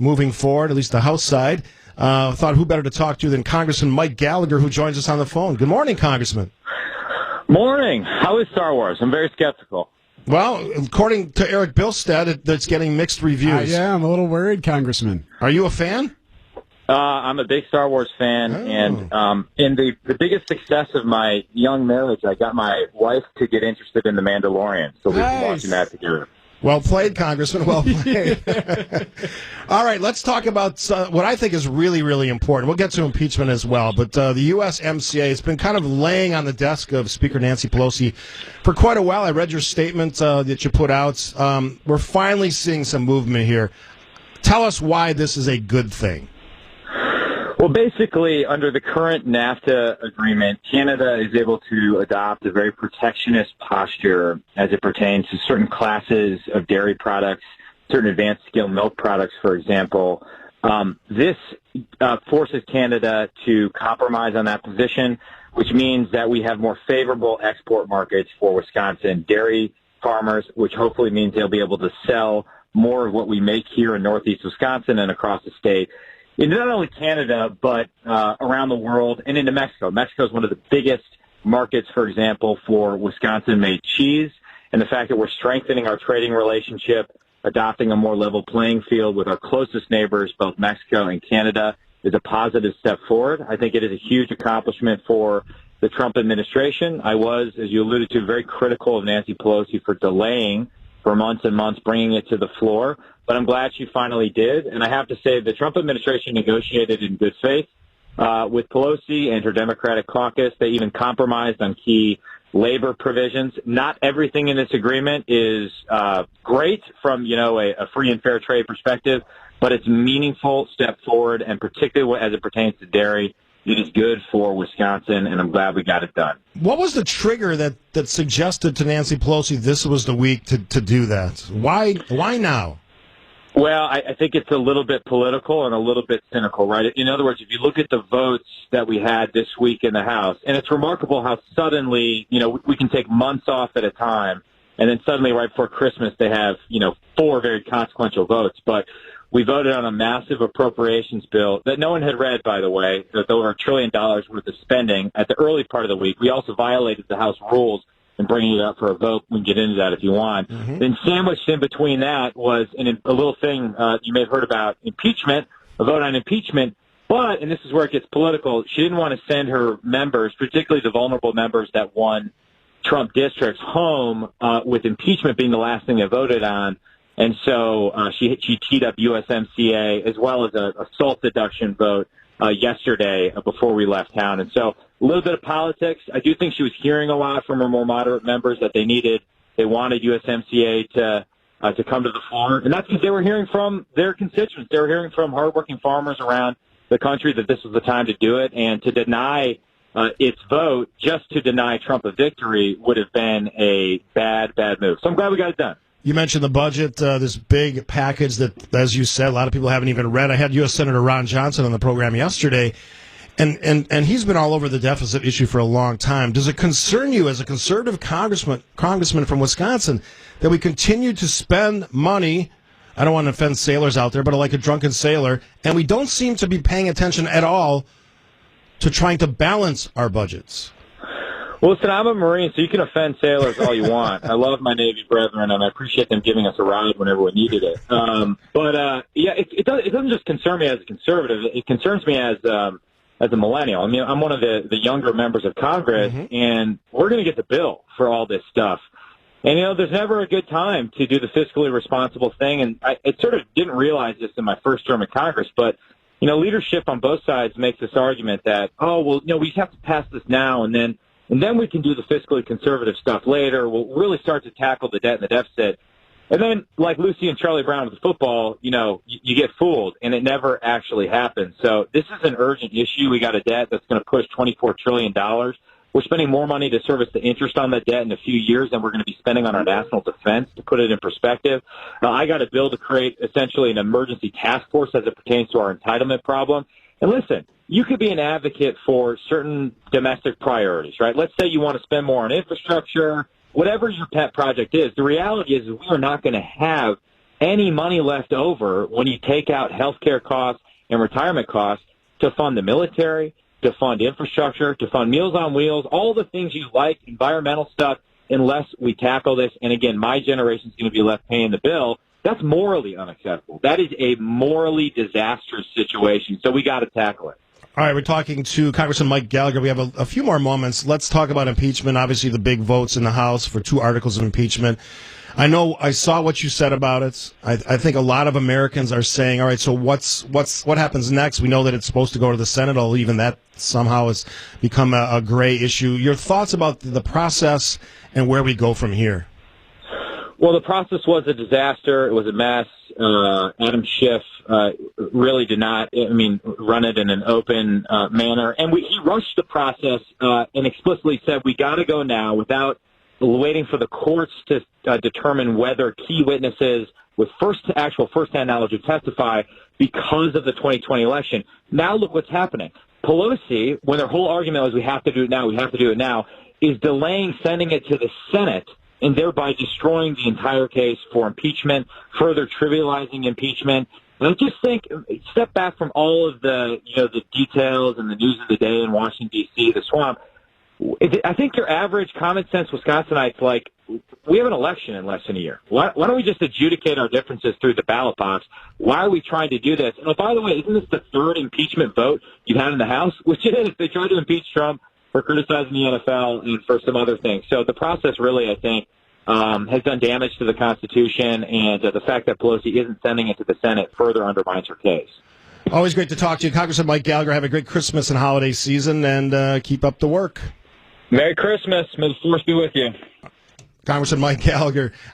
moving forward, at least the House side. Thought who better to talk to than Congressman Mike Gallagher, who joins us on the phone. Good morning, Congressman. Morning. How is Star Wars? I'm very skeptical. Well, according to Eric Bilstead, it's getting mixed reviews. Yeah, I'm a little worried, Congressman. Are you a fan? I'm a big Star Wars fan, and in the biggest success of my young marriage, I got my wife to get interested in The Mandalorian, so we've been watching that together. Well played, Congressman. Well played. All right, let's talk about what I think is really, really important. We'll get to impeachment as well, but the USMCA has been kind of laying on the desk of Speaker Nancy Pelosi for quite a while. I read your statement that you put out. We're finally seeing some movement here. Tell us why this is a good thing. Well, basically, under the current NAFTA agreement, Canada is able to adopt a very protectionist posture as it pertains to certain classes of dairy products, certain advanced scale milk products, for example. This forces Canada to compromise on that position, which means that we have more favorable export markets for Wisconsin dairy farmers, which hopefully means they'll be able to sell more of what we make here in northeast Wisconsin and across the state. In not only Canada, but around the world and into Mexico. Mexico is one of the biggest markets, for example, for Wisconsin-made cheese. And the fact that we're strengthening our trading relationship, adopting a more level playing field with our closest neighbors, both Mexico and Canada, is a positive step forward. I think it is a huge accomplishment for the Trump administration. I was, as you alluded to, very critical of Nancy Pelosi for delaying for months and months, bringing it to the floor. But I'm glad she finally did. And I have to say the Trump administration negotiated in good faith with Pelosi and her Democratic caucus. They even compromised on key labor provisions. Not everything in this agreement is great from, a free and fair trade perspective, but it's a meaningful step forward, and particularly as it pertains to dairy, it is good for Wisconsin, and I'm glad we got it done. What was the trigger that suggested to Nancy Pelosi this was the week to do that? Why now? Well, I think it's a little bit political and a little bit cynical, right? In other words, if you look at the votes that we had this week in the House, and it's remarkable how suddenly, we can take months off at a time, and then suddenly right before Christmas they have, 4 very consequential votes. But we voted on a massive appropriations bill that no one had read, by the way, with over $1 trillion worth of spending at the early part of the week. We also violated the House rules and bringing it up for a vote. We can get into that if you want. Mm-hmm. Then sandwiched in between that was a little thing you may have heard about, impeachment, a vote on impeachment. But, and this is where it gets political, she didn't want to send her members, particularly the vulnerable members that won Trump districts, home with impeachment being the last thing they voted on. And so she teed up USMCA as well as a SALT deduction vote yesterday before we left town. And so a little bit of politics. I do think she was hearing a lot from her more moderate members that they wanted USMCA to come to the floor. And that's because they were hearing from their constituents. They were hearing from hardworking farmers around the country that this was the time to do it. And to deny its vote just to deny Trump a victory would have been a bad move. So I'm glad we got it done. You mentioned the budget, this big package that, as you said, a lot of people haven't even read. I had U.S. Senator Ron Johnson on the program yesterday, and he's been all over the deficit issue for a long time. Does it concern you as a conservative congressman from Wisconsin that we continue to spend money, I don't want to offend sailors out there, but like a drunken sailor, and we don't seem to be paying attention at all to trying to balance our budgets? Well, listen, I'm a Marine, so you can offend sailors all you want. I love my Navy brethren, and I appreciate them giving us a ride whenever we needed it. It doesn't just concern me as a conservative. It concerns me as a millennial. I mean, I'm one of the younger members of Congress, mm-hmm. and we're going to get the bill for all this stuff. And, there's never a good time to do the fiscally responsible thing, and I sort of didn't realize this in my first term in Congress, but leadership on both sides makes this argument that, we just have to pass this now, and then we can do the fiscally conservative stuff later. We'll really start to tackle the debt and the deficit. And then, like Lucy and Charlie Brown with football, you get fooled, and it never actually happens. So this is an urgent issue. We got a debt that's going to push $24 trillion. We're spending more money to service the interest on that debt in a few years than we're going to be spending on our national defense. To put it in perspective, I got a bill to create essentially an emergency task force as it pertains to our entitlement problem. And listen, you could be an advocate for certain domestic priorities, right? Let's say you want to spend more on infrastructure, whatever your pet project is. The reality is we are not going to have any money left over when you take out healthcare costs and retirement costs to fund the military, to fund infrastructure, to fund Meals on Wheels, all the things you like, environmental stuff, unless we tackle this. And again, my generation's going to be left paying the bill. That's morally unacceptable. That is a morally disastrous situation. So we got to tackle it. All right, we're talking to Congressman Mike Gallagher. We have a few more moments. Let's talk about impeachment. Obviously, the big votes in the House for 2 articles of impeachment. I know I saw what you said about it. I think a lot of Americans are saying, all right, so what happens next? We know that it's supposed to go to the Senate, although even that somehow has become a gray issue. Your thoughts about the process and where we go from here? Well, the process was a disaster. It was a mess. Adam Schiff really did not, run it in an open manner. And he rushed the process and explicitly said, we got to go now without waiting for the courts to determine whether key witnesses with first-hand knowledge would testify because of the 2020 election. Now look what's happening. Pelosi, when their whole argument was we have to do it now, is delaying sending it to the Senate and thereby destroying the entire case for impeachment, further trivializing impeachment. And I just think, step back from all of the details and the news of the day in Washington, D.C., the swamp. I think your average common sense Wisconsinite's like, we have an election in less than a year. Why don't we just adjudicate our differences through the ballot box? Why are we trying to do this? And oh, by the way, isn't this the 3rd impeachment vote you've had in the House? Which it is. They tried to impeach Trump for criticizing the NFL and for some other things. So the process really, I think, has done damage to the Constitution, and the fact that Pelosi isn't sending it to the Senate further undermines her case. Always great to talk to you. Congressman Mike Gallagher, have a great Christmas and holiday season, and keep up the work. Merry Christmas. May the force be with you. Congressman Mike Gallagher.